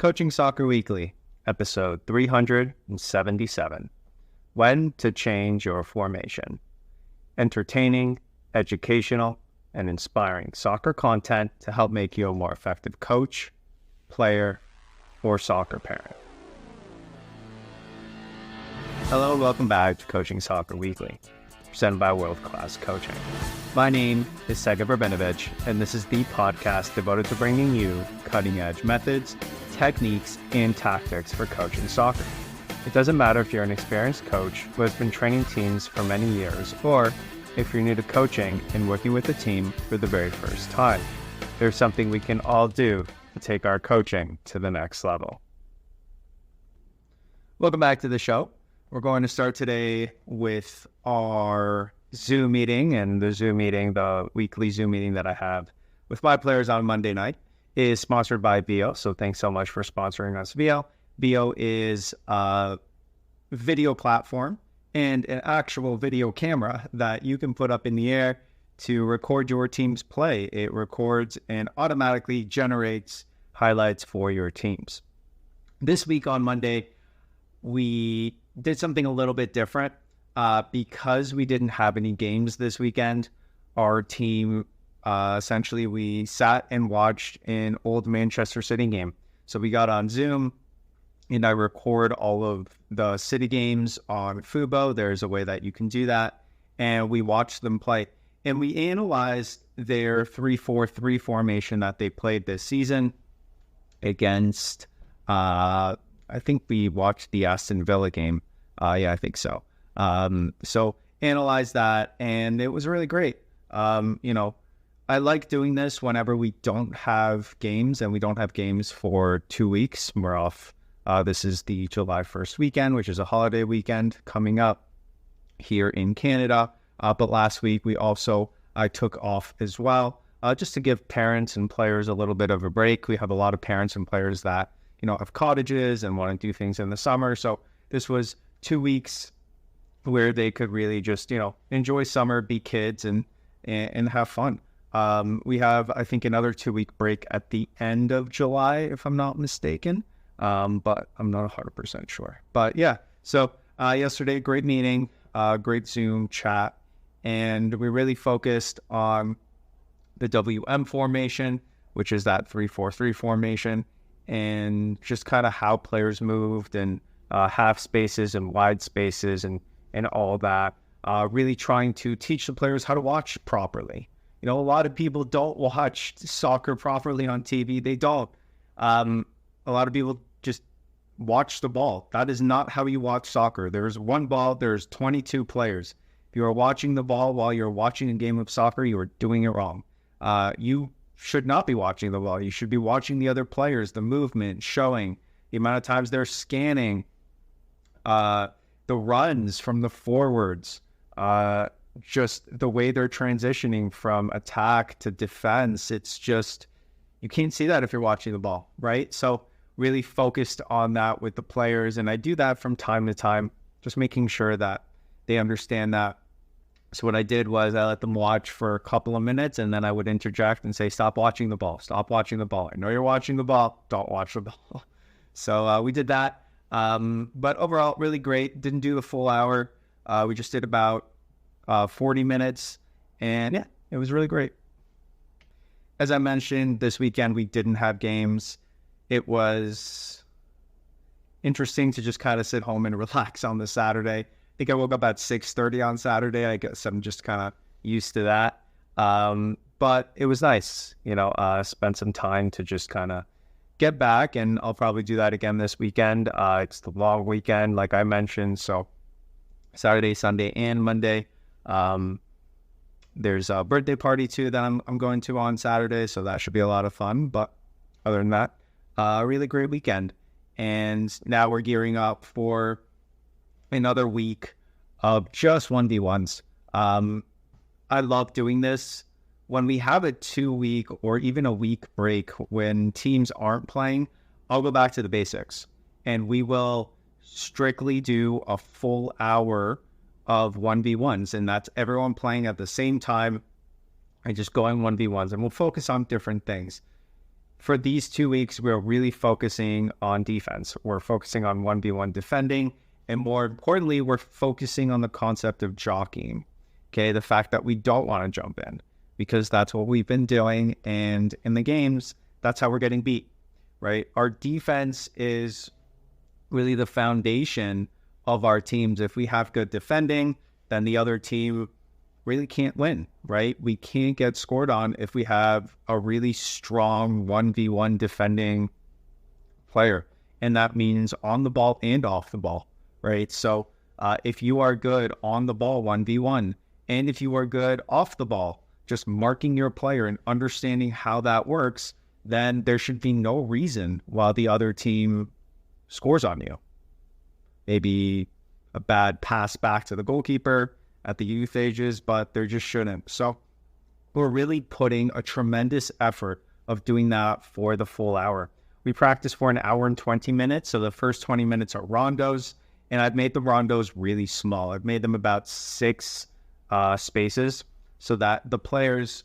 Coaching Soccer Weekly, episode 377. When to change your formation. Entertaining, educational, and inspiring soccer content to help make you a more effective coach, player, or soccer parent. Hello and welcome back to Coaching Soccer Weekly, presented by World Class Coaching. My name is Sega Verbinovich, and this is the podcast devoted to bringing you cutting-edge methods, techniques, and tactics for coaching soccer. It doesn't matter if you're an experienced coach who has been training teams for many years, or if you're new to coaching and working with a team for the very first time. There's something we can all do to take our coaching to the next level. Welcome back to the show. We're going to start today with our Zoom meeting, and the weekly Zoom meeting that I have with my players on Monday night is sponsored by VO. So thanks so much for sponsoring us, VO. VO is a video platform and an actual video camera that you can put up in the air to record your team's play. It records and automatically generates highlights for your teams. This week on Monday, we did something a little bit different. Because we didn't have any games this weekend, our team, essentially we sat and watched an old Manchester City game. So we got on Zoom and I record all of the City games on Fubo. There's a way that you can do that. And we watched them play. And we analyzed their 3-4-3 formation that they played this season against, I think we watched the Aston Villa game. Yeah, I think so. So analyze that, and it was really great. I like doing this whenever we don't have games, and we don't have games for 2 weeks. We're off. This is the July 1st weekend, which is a holiday weekend coming up here in Canada. But last week I took off as well, just to give parents and players a little bit of a break. We have a lot of parents and players that, have cottages and want to do things in the summer. So this was 2 weeks where they could really just, enjoy summer, be kids, and have fun. We have, I think, another 2-week break at the end of July, if I'm not mistaken, but I'm not 100% sure. But yeah, so yesterday, great meeting, great Zoom chat, and we really focused on the WM formation, which is that 3-4-3 formation, and just kind of how players moved and half spaces and wide spaces and all that, really trying to teach the players how to watch properly. A lot of people don't watch soccer properly on TV. They don't. A lot of people just watch the ball. That is not how you watch soccer. There's one ball, there's 22 players. If you are watching the ball while you're watching a game of soccer, you are doing it wrong. You should not be watching the ball. You should be watching the other players, the movement, showing the amount of times they're scanning, the runs from the forwards, just the way they're transitioning from attack to defense. It's just, you can't see that if you're watching the ball, right? So really focused on that with the players. And I do that from time to time, just making sure that they understand that. So what I did was I let them watch for a couple of minutes, and then I would interject and say, stop watching the ball. Stop watching the ball. I know you're watching the ball. Don't watch the ball. So we did that. But overall, really great. Didn't do the full hour. We just did about 40 minutes, and yeah, it was really great. As I mentioned, this weekend we didn't have games. It was interesting to just kind of sit home and relax on the Saturday. I think I woke up at 6:30 on Saturday. I guess I'm just kind of used to that. But it was nice, spent some time to just kind of get back, and I'll probably do that again this weekend. It's the long weekend, like I mentioned, so Saturday, Sunday, and Monday. There's a birthday party too that I'm going to on Saturday, so that should be a lot of fun. But other than that, really great weekend. And now we're gearing up for another week of just 1v1s. I love doing this. When we have a 2-week or even a week break, when teams aren't playing, I'll go back to the basics, and we will strictly do a full hour of 1v1s, and that's everyone playing at the same time and just going 1v1s, and we'll focus on different things. for these 2 weeks, we're really focusing on defense. We're focusing on 1v1 defending. And more importantly, we're focusing on the concept of jockeying. Okay, the fact that we don't want to jump in because that's what we've been doing. And in the games, that's how we're getting beat, right? Our defense is really the foundation of our teams. If we have good defending, then the other team really can't win, right? We can't get scored on if we have a really strong 1v1 defending player. And that means on the ball and off the ball, right? So if you are good on the ball 1v1, and if you are good off the ball, just marking your player and understanding how that works, then there should be no reason why the other team scores on you. Maybe a bad pass back to the goalkeeper at the youth ages, but there just shouldn't. So we're really putting a tremendous effort of doing that for the full hour. We practice for an hour and 20 minutes. So the first 20 minutes are rondos, and I've made the rondos really small. I've made them about 6 spaces so that the players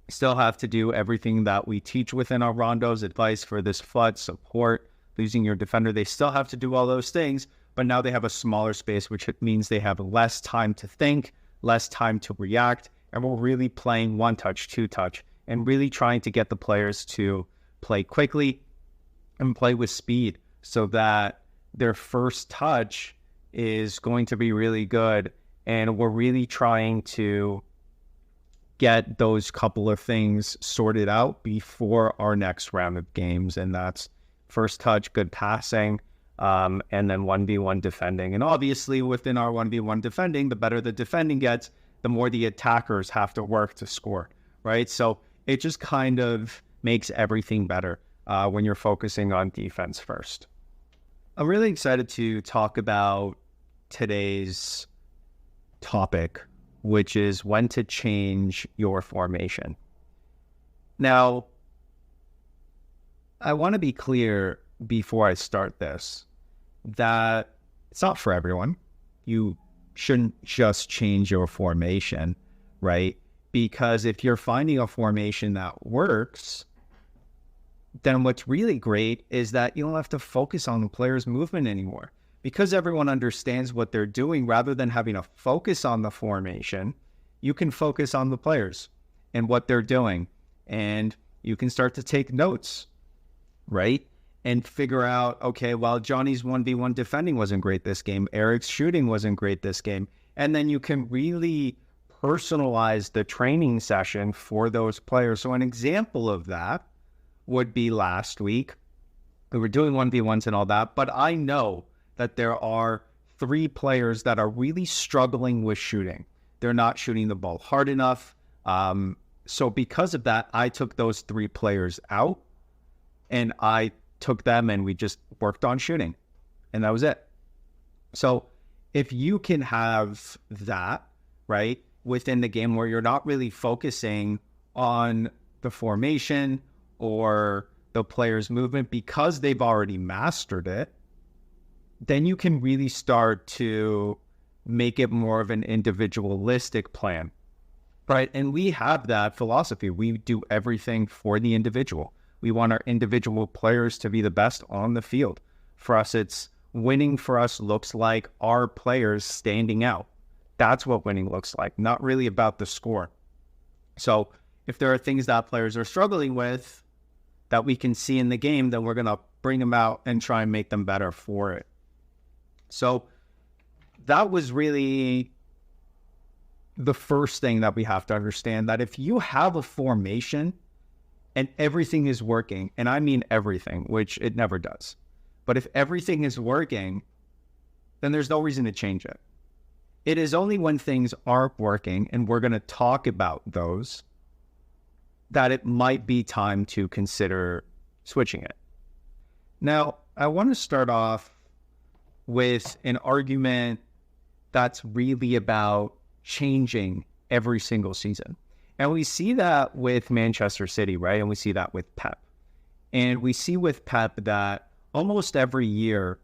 still have to do everything that we teach within our rondos, advice for this flood, support, losing your defender. They still have to do all those things, but now they have a smaller space, which means they have less time to think, less time to react, and we're really playing 1-touch, 2-touch, and really trying to get the players to play quickly and play with speed so that their first touch is going to be really good. And we're really trying to get those couple of things sorted out before our next round of games. And that's first touch, good passing, and then 1v1 defending. And obviously within our 1v1 defending, the better the defending gets, the more the attackers have to work to score, right? So it just kind of makes everything better when you're focusing on defense first. I'm really excited to talk about today's topic, which is when to change your formation. Now, I want to be clear before I start this that it's not for everyone. You shouldn't just change your formation, right? Because if you're finding a formation that works, then what's really great is that you don't have to focus on the player's movement anymore. Because everyone understands what they're doing, rather than having to focus on the formation, you can focus on the players and what they're doing. And you can start to take notes, right? And figure out, okay, well, Johnny's 1v1 defending wasn't great this game. Eric's shooting wasn't great this game. And then you can really personalize the training session for those players. So an example of that would be last week. We were doing 1v1s and all that, but I know that there are 3 players that are really struggling with shooting. They're not shooting the ball hard enough. So because of that, I took those 3 players out and I took them and we just worked on shooting. And that was it. So if you can have that, right, within the game where you're not really focusing on the formation or the player's movement because they've already mastered it, then you can really start to make it more of an individualistic plan, right? And we have that philosophy. We do everything for the individual. We want our individual players to be the best on the field. For us, it's winning for us looks like our players standing out. That's what winning looks like, not really about the score. So if there are things that players are struggling with that we can see in the game, then we're going to bring them out and try and make them better for it. So that was really the first thing that we have to understand, that if you have a formation and everything is working, and I mean everything, which it never does, but if everything is working, then there's no reason to change it. It is only when things aren't working, and we're going to talk about those, that it might be time to consider switching it. Now, I want to start off with an argument that's really about changing every single season. And we see that with Manchester City, right? And we see that with Pep. And we see with Pep that almost every year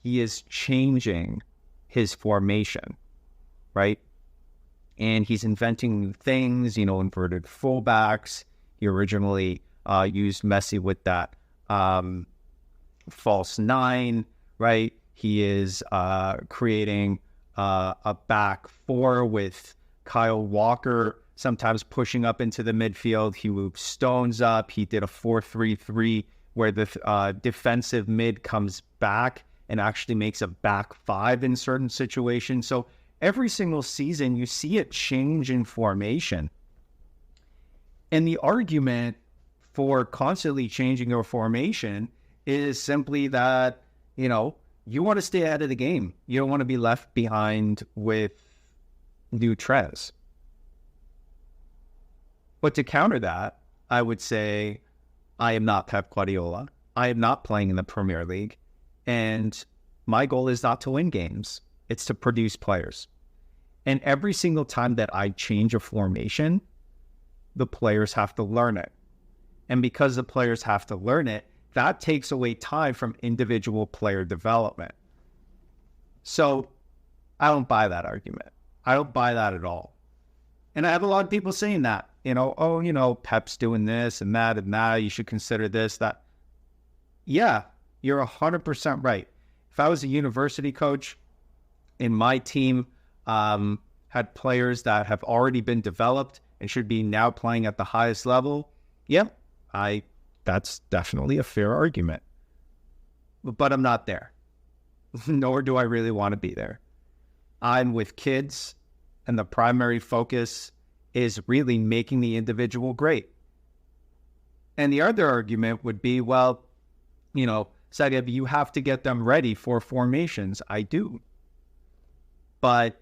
he is changing his formation, right? And he's inventing new things, inverted fullbacks. He originally used Messi with that false nine, right? He is creating a back four with Kyle Walker sometimes pushing up into the midfield. He moves Stones up. He did a 4-3-3 where the defensive mid comes back and actually makes a back five in certain situations. So every single season, you see it change in formation. And the argument for constantly changing your formation is simply that, you want to stay ahead of the game. You don't want to be left behind with new trends. But to counter that, I would say I am not Pep Guardiola. I am not playing in the Premier League. And my goal is not to win games. It's to produce players. And every single time that I change a formation, the players have to learn it. And because the players have to learn it, that takes away time from individual player development. So I don't buy that argument. I don't buy that at all. And I have a lot of people saying that, Pep's doing this and that, you should consider this, that. Yeah, you're 100% right. If I was a university coach and my team had players that have already been developed and should be now playing at the highest level, that's definitely a fair argument. But I'm not there, nor do I really want to be there. I'm with kids, and the primary focus is really making the individual great. And the other argument would be, well, Sagib, you have to get them ready for formations. I do. But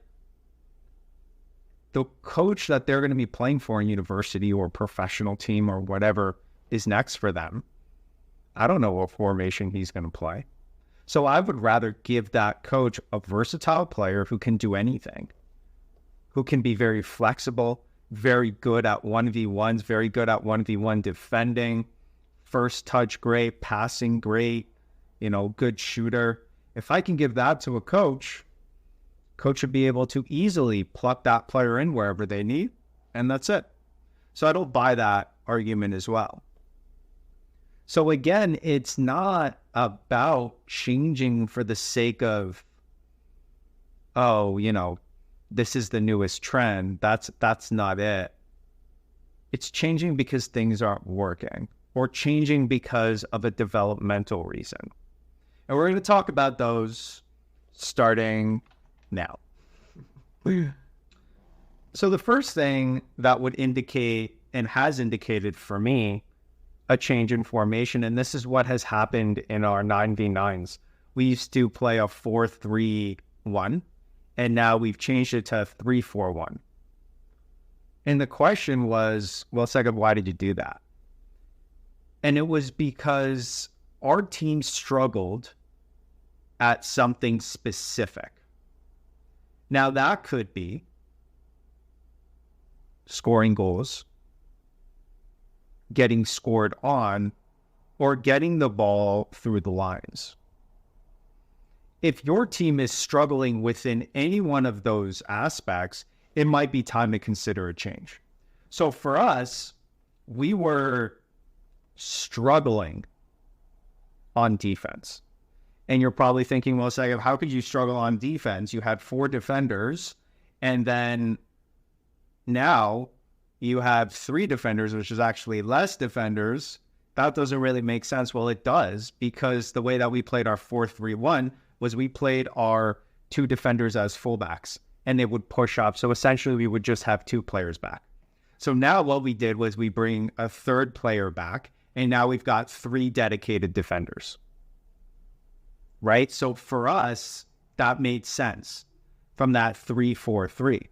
the coach that they're going to be playing for in university or professional team or whatever is next for them, I don't know what formation he's going to play. So I would rather give that coach a versatile player who can do anything, who can be very flexible, very good at 1v1s, very good at 1v1 defending, first touch great, passing great, good shooter. If I can give that to a coach should be able to easily pluck that player in wherever they need, and that's it. So I don't buy that argument as well. So again, it's not about changing for the sake of, this is the newest trend. That's not it. It's changing because things aren't working, or changing because of a developmental reason. And we're going to talk about those starting now. So the first thing that would indicate, and has indicated for me, a change in formation, and this is what has happened in our 9v9s. We used to play a 4-3-1, and now we've changed it to a 3-4-1. And the question was, well, Segub, why did you do that? And it was because our team struggled at something specific. Now, that could be scoring goals, getting scored on, or getting the ball through the lines. If your team is struggling within any one of those aspects, it might be time to consider a change. So for us, we were struggling on defense. And you're probably thinking, well, Sagib, how could you struggle on defense? You had 4 defenders, and then now you have 3 defenders, which is actually less defenders. That doesn't really make sense. Well, it does, because the way that we played our 4-3-1 was we played our 2 defenders as fullbacks, and they would push up. So essentially, we would just have 2 players back. So now what we did was we bring a 3rd player back, and now we've got 3 dedicated defenders. Right? So for us, that made sense from that 3-4-3.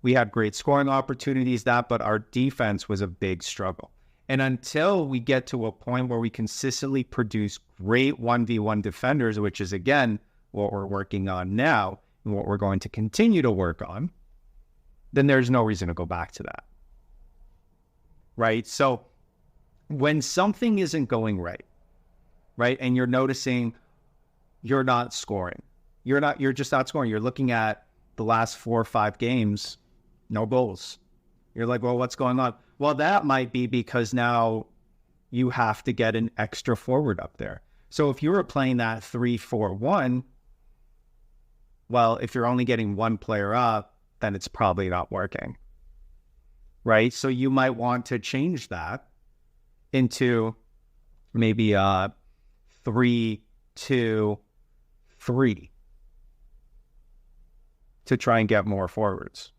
We had great scoring opportunities, but our defense was a big struggle. And until we get to a point where we consistently produce great 1v1 defenders, which is, again, what we're working on now and what we're going to continue to work on, then there's no reason to go back to that. Right? So when something isn't going right, and you're noticing you're not scoring, you're just not scoring. You're looking at the last 4 or 5 games, no goals. You're like, well, what's going on? Well, that might be because now you have to get an extra forward up there. So if you were playing that 3-4-1, well, if you're only getting one player up, then it's probably not working, right? So you might want to change that into maybe a 3-2-3 to try and get more forwards.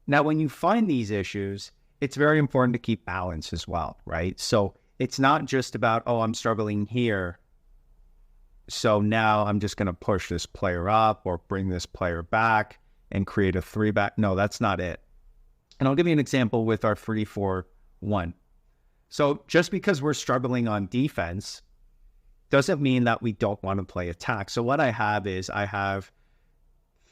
Now, when you find these issues, it's very important to keep balance as well, right? So it's not just about, oh, I'm struggling here, so now I'm just going to push this player up or bring this player back and create a 3-back. No, that's not it. And I'll give you an example with our 3-4-1. So just because we're struggling on defense doesn't mean that we don't want to play attack. So what I have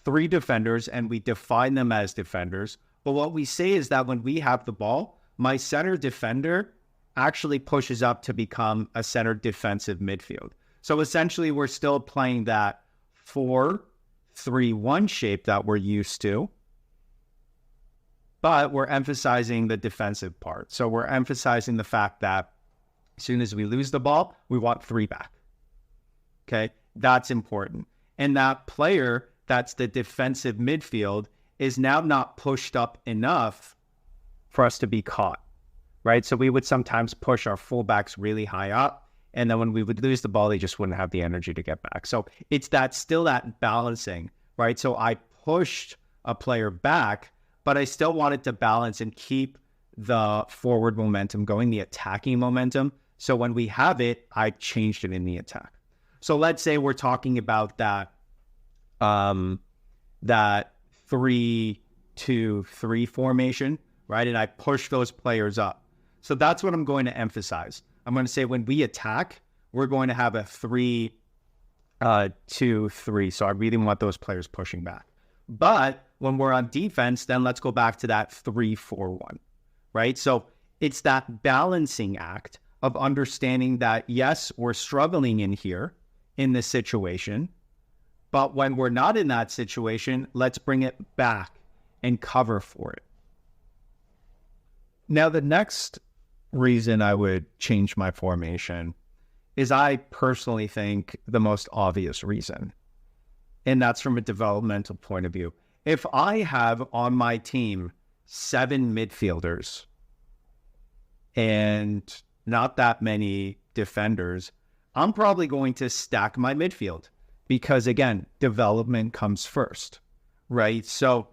3 defenders, and we define them as defenders. But what we say is that when we have the ball, my center defender actually pushes up to become a center defensive midfield. So essentially, we're still playing that 4-3-1 shape that we're used to, but we're emphasizing the defensive part. So we're emphasizing the fact that as soon as we lose the ball, we want 3 back. Okay, that's important. And that player that's the defensive midfield is now not pushed up enough for us to be caught, right? So we would sometimes push our fullbacks really high up, and then when we would lose the ball, they just wouldn't have the energy to get back. So it's still that balancing, right? So I pushed a player back, but I still wanted to balance and keep the forward momentum going, the attacking momentum. So when we have it, I changed it in the attack. So let's say we're talking about that 3-2-3 formation, right? And I push those players up. So that's what I'm going to emphasize. I'm going to say when we attack, we're going to have a 3-2-3. So I really want those players pushing back. But when we're on defense, then let's go back to that 3-4-1, right? So it's that balancing act of understanding that, yes, we're struggling in here in this situation, but when we're not in that situation, let's bring it back and cover for it. Now, the next reason I would change my formation is I personally think the most obvious reason, and that's from a developmental point of view. If I have on my team 7 midfielders and not that many defenders, I'm probably going to stack my midfield because, again, development comes first, right? So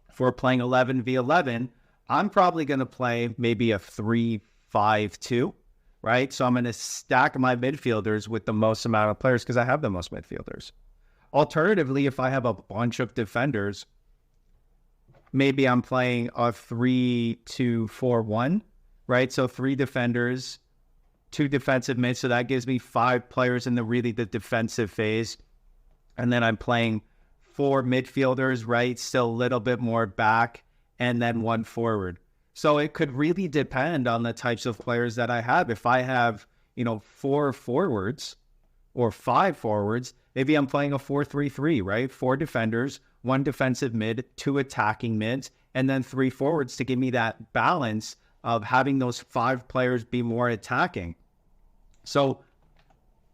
if we're playing 11v11, I'm probably going to play maybe a 3-5-2, right? So I'm going to stack my midfielders with the most amount of players because I have the most midfielders. Alternatively, if I have a bunch of defenders, maybe I'm playing a 3-2-4-1, right? So 3 defenders, 2 defensive mids. So that gives me 5 players in the defensive phase. And then I'm playing 4 midfielders, right? Still a little bit more back, and then 1 forward. So it could really depend on the types of players that I have. If I have, 4 forwards or 5 forwards, maybe I'm playing a 4-3-3, right? 4 defenders, 1 defensive mid, 2 attacking mids, and then 3 forwards to give me that balance of having those 5 players be more attacking. So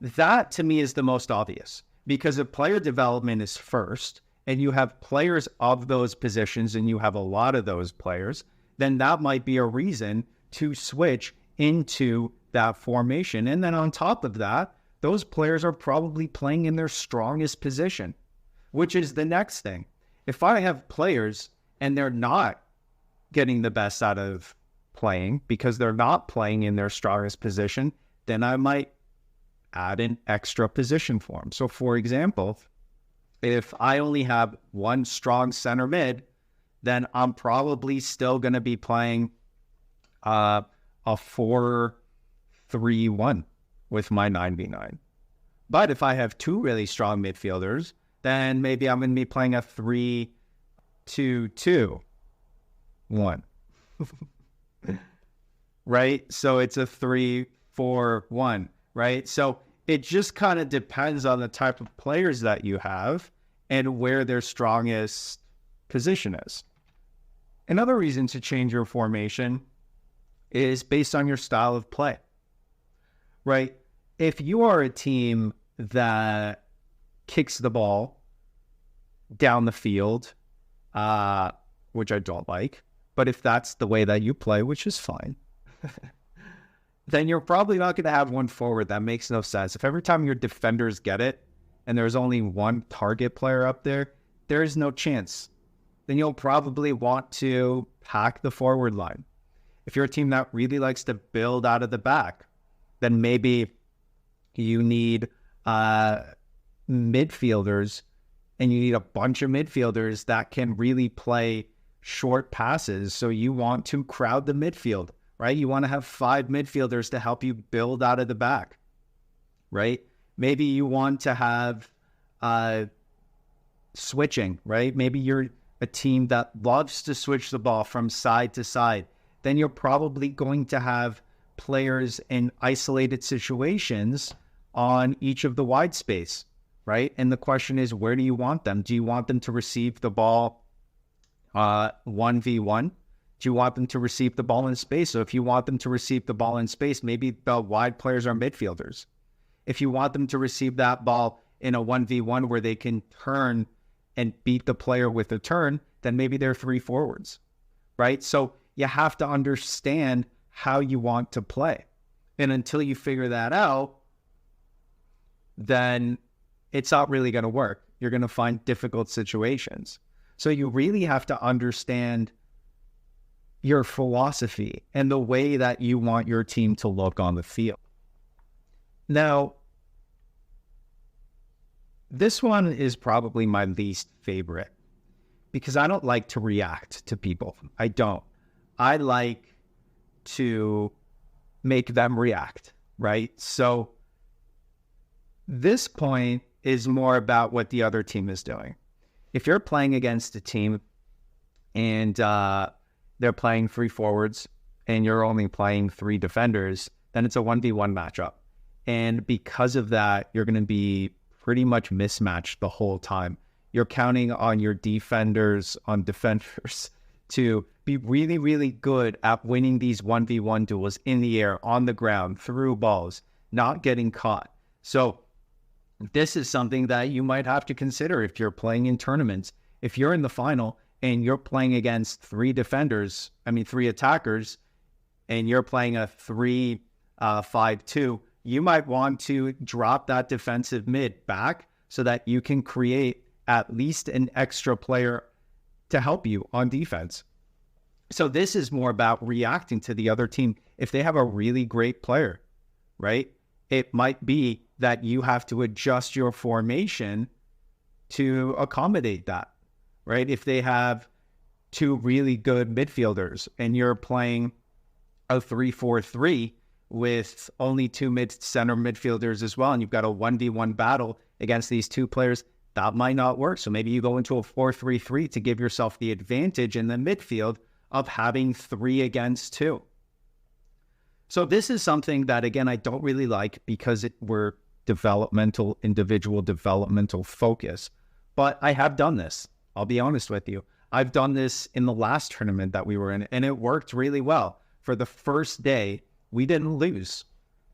that to me is the most obvious, because if player development is first and you have players of those positions and you have a lot of those players, then that might be a reason to switch into that formation. And then on top of that, those players are probably playing in their strongest position, which is the next thing. If I have players and they're not getting the best out of playing because they're not playing in their strongest position, then I might add an extra position for them. So for example, if I only have 1 strong center mid, then I'm probably still going to be playing a 4-3-1 with my 9v9. But if I have 2 really strong midfielders, then maybe I'm going to be playing a 3-2-2-1. Right? So it's a 3-4-1, right? So it just kind of depends on the type of players that you have and where their strongest position is. Another reason to change your formation is based on your style of play, right? If you are a team that kicks the ball down the field, which I don't like, but if that's the way that you play, which is fine, then you're probably not going to have one forward. That makes no sense. If every time your defenders get it and there's only one target player up there, there's no chance. Then you'll probably want to pack the forward line. If you're a team that really likes to build out of the back, then maybe you need midfielders, and you need a bunch of midfielders that can really play short passes. So you want to crowd the midfield, right? You want to have 5 midfielders to help you build out of the back, right? Maybe you want to have switching, right? Maybe you're a team that loves to switch the ball from side to side. Then you're probably going to have players in isolated situations on each of the wide space, right? And the question is, where do you want them? Do you want them to receive the ball 1v1? Do you want them to receive the ball in space? So if you want them to receive the ball in space, maybe the wide players are midfielders. If you want them to receive that ball in a 1v1 where they can turn and beat the player with a turn, then maybe they're 3 forwards, right? So you have to understand how you want to play. And until you figure that out, then it's not really going to work. You're going to find difficult situations. So you really have to understand your philosophy and the way that you want your team to look on the field. Now, this one is probably my least favorite because I don't like to react to people. I don't. I like to make them react, right? So this point is more about what the other team is doing. If you're playing against a team and they're playing 3 forwards and you're only playing 3 defenders, then it's a 1v1 matchup. And because of that, you're going to be pretty much mismatched the whole time. You're counting on your defenders to be really, really good at winning these 1v1 duels in the air, on the ground, through balls, not getting caught. So this is something that you might have to consider if you're playing in tournaments. If you're in the final and you're playing against 3 attackers, and you're playing a 3-5-2, you might want to drop that defensive mid back so that you can create at least an extra player to help you on defense. So this is more about reacting to the other team. If they have a really great player, right, it might be that you have to adjust your formation to accommodate that, right? If they have 2 really good midfielders and you're playing a 3-4-3 with only 2 center midfielders as well, and you've got a 1v1 battle against these 2 players, that might not work. So maybe you go into a 4-3-3 to give yourself the advantage in the midfield of having 3 against 2. So this is something that, again, I don't really like because we're individual developmental focus. But I have done this. I'll be honest with you. I've done this in the last tournament that we were in, and it worked really well. For the first day, we didn't lose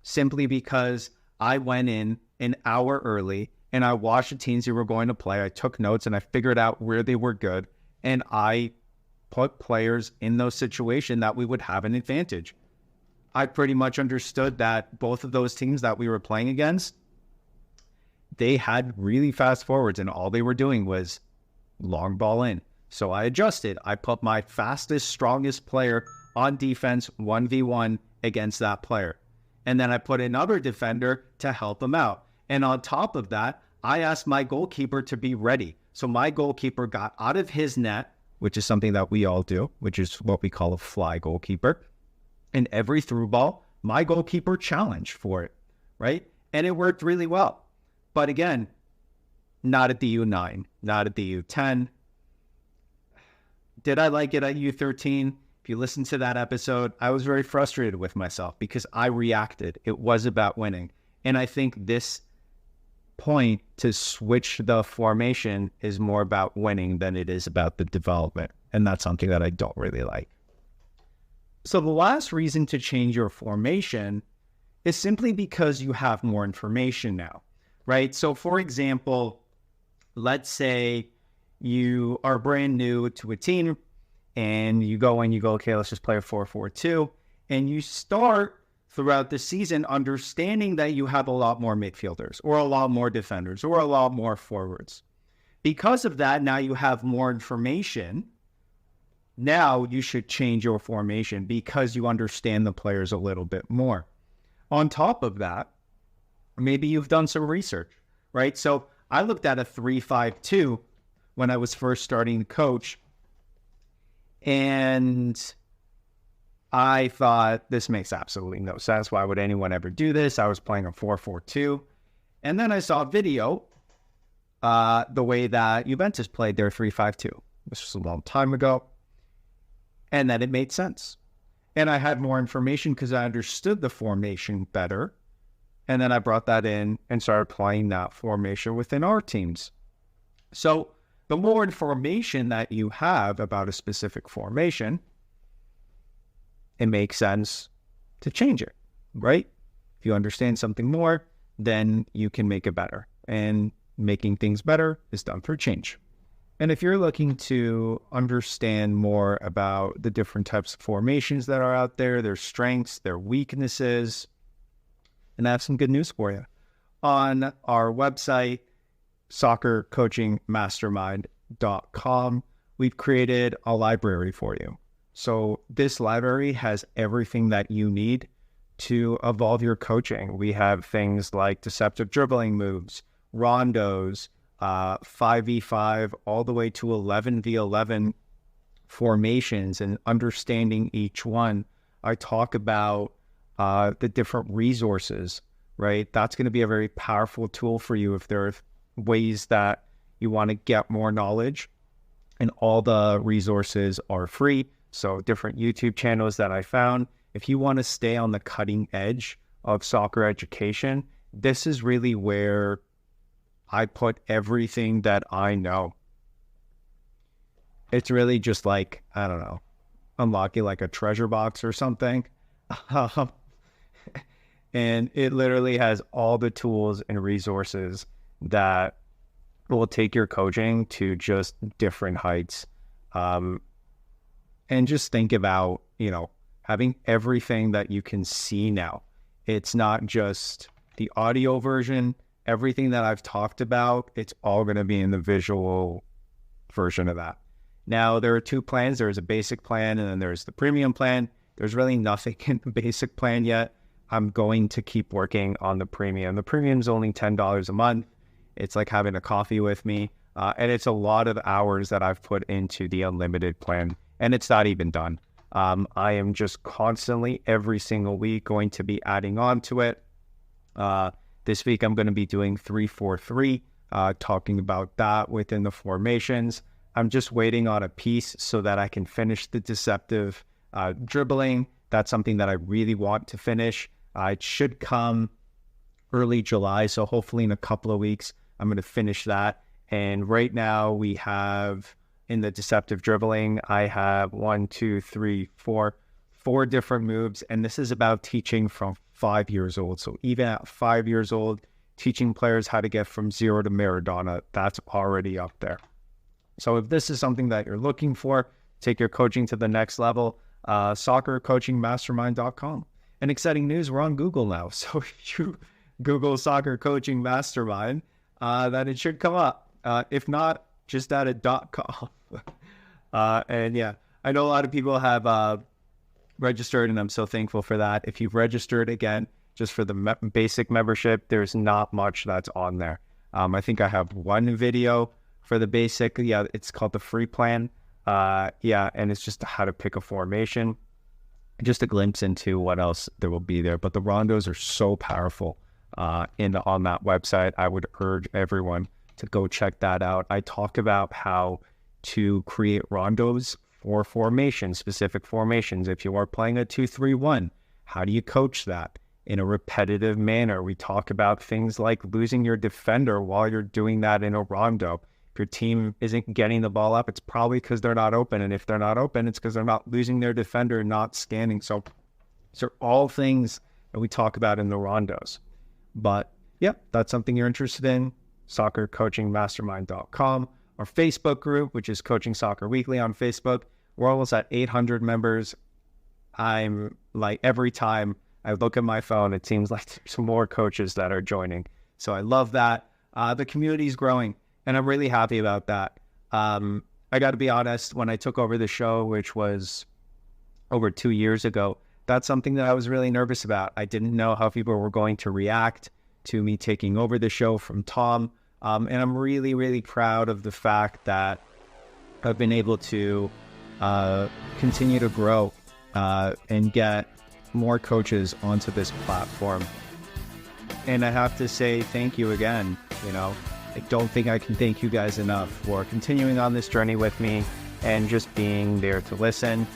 simply because I went in an hour early and I watched the teams who were going to play. I took notes and I figured out where they were good, and I put players in those situations that we would have an advantage. I pretty much understood that both of those teams that we were playing against, they had really fast forwards and all they were doing was long ball in. So I adjusted. I put my fastest, strongest player on defense 1v1 against that player. And then I put another defender to help him out. And on top of that, I asked my goalkeeper to be ready. So my goalkeeper got out of his net, which is something that we all do, which is what we call a fly goalkeeper. And every through ball, my goalkeeper challenged for it, right? And it worked really well. But again, not at the U9, not at the U10. Did I like it at U13? If you listen to that episode, I was very frustrated with myself because I reacted. It was about winning. And I think this point to switch the formation is more about winning than it is about the development. And that's something that I don't really like. So the last reason to change your formation is simply because you have more information now, right? So for example, let's say you are brand new to a team and you go, okay, let's just play a 4-4-2. And you start throughout the season understanding that you have a lot more midfielders or a lot more defenders or a lot more forwards. Because of that, now you have more information. Now you should change your formation because you understand the players a little bit more. On top of that, maybe you've done some research, right? So I looked at a 3-5-2 when I was first starting to coach, and I thought, this makes absolutely no sense. Why would anyone ever do this? I was playing a 4-4-2. And then I saw a video, the way that Juventus played their 3-5-2. This was a long time ago. And then it made sense. And I had more information because I understood the formation better. And then I brought that in and started playing that formation within our teams. So the more information that you have about a specific formation, it makes sense to change it, right? If you understand something more, then you can make it better. And making things better is done through change. And if you're looking to understand more about the different types of formations that are out there, their strengths, their weaknesses, and I have some good news for you. On our website, soccercoachingmastermind.com, we've created a library for you. So this library has everything that you need to evolve your coaching. We have things like deceptive dribbling moves, rondos, 5v5 all the way to 11v11 formations and understanding each one. I talk about the different resources, right? That's going to be a very powerful tool for you if there are ways that you want to get more knowledge, and all the resources are free. So different YouTube channels that I found. If you want to stay on the cutting edge of soccer education, this is really where I put everything that I know. It's really just like, I don't know, unlocking like a treasure box or something. And it literally has all the tools and resources that will take your coaching to just different heights. And just think about, having everything that you can see now. It's not just the audio version. Everything that I've talked about, it's all going to be in the visual version of that. Now, there are two plans. There's a basic plan, and then there's the premium plan. There's really nothing in the basic plan yet. I'm going to keep working on the premium. The premium is only $10 a month. It's like having a coffee with me. And it's a lot of hours that I've put into the unlimited plan, and it's not even done. I am just constantly, every single week, going to be adding on to it. This week, I'm going to be doing 3-4-3, talking about that within the formations. I'm just waiting on a piece so that I can finish the deceptive dribbling. That's something that I really want to finish. It should come early July, so hopefully in a couple of weeks, I'm going to finish that. And right now, we have, in the deceptive dribbling, I have 4 different moves, and this is about teaching from 5 years old. So even at 5 years old, teaching players how to get from 0 to Maradona, that's already up there. So if this is something that you're looking for, take your coaching to the next level, soccercoachingmastermind.com. And exciting news, we're on Google now. So if you Google Soccer Coaching Mastermind, then it should come up. If not, just add a .com. And yeah, I know a lot of people have registered, and I'm so thankful for that. If you've registered, again, just for the basic membership, there's not much that's on there. I think I have one video for the basic. Yeah, it's called the free plan. And it's just how to pick a formation. Just a glimpse into what else there will be there. But the rondos are so powerful on that website. I would urge everyone to go check that out. I talk about how to create rondos for formations, specific formations. If you are playing a 2-3-1, how do you coach that in a repetitive manner? We talk about things like losing your defender while you're doing that in a rondo. If your team isn't getting the ball up, it's probably because they're not open. And if they're not open, it's because they're not losing their defender, not scanning. So these are all things that we talk about in the rondos. But yeah, that's something you're interested in, soccercoachingmastermind.com. Our Facebook group, which is Coaching Soccer Weekly on Facebook. We're almost at 800 members. I'm like, every time I look at my phone, it seems like there's more coaches that are joining. So I love that. The community is growing, and I'm really happy about that. I got to be honest, when I took over the show, which was over 2 years ago, that's something that I was really nervous about. I didn't know how people were going to react to me taking over the show from Tom. And I'm really, really proud of the fact that I've been able to continue to grow and get more coaches onto this platform. And I have to say thank you again. You know, I don't think I can thank you guys enough for continuing on this journey with me and just being there to listen.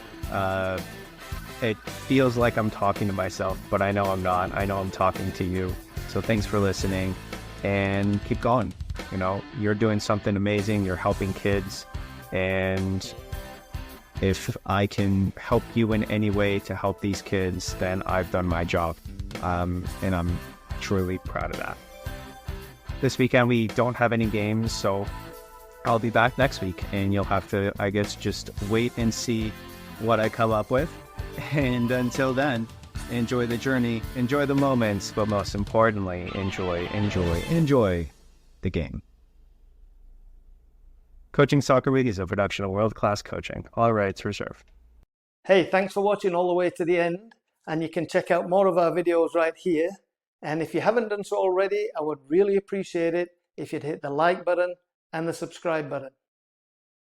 It feels like I'm talking to myself, but I know I'm not. I know I'm talking to you. So thanks for listening, and keep going. You know, you're doing something amazing. You're helping kids. And if I can help you in any way to help these kids, then I've done my job. And I'm truly proud of that. This weekend, we don't have any games, so I'll be back next week, and you'll have to, I guess, just wait and see what I come up with. And until then, enjoy the journey, enjoy the moments, but most importantly, enjoy the game. Coaching Soccer Week is a production of World Class Coaching. All rights reserved. Hey, thanks for watching all the way to the end, and you can check out more of our videos right here. And if you haven't done so already, I would really appreciate it if you'd hit the like button and the subscribe button.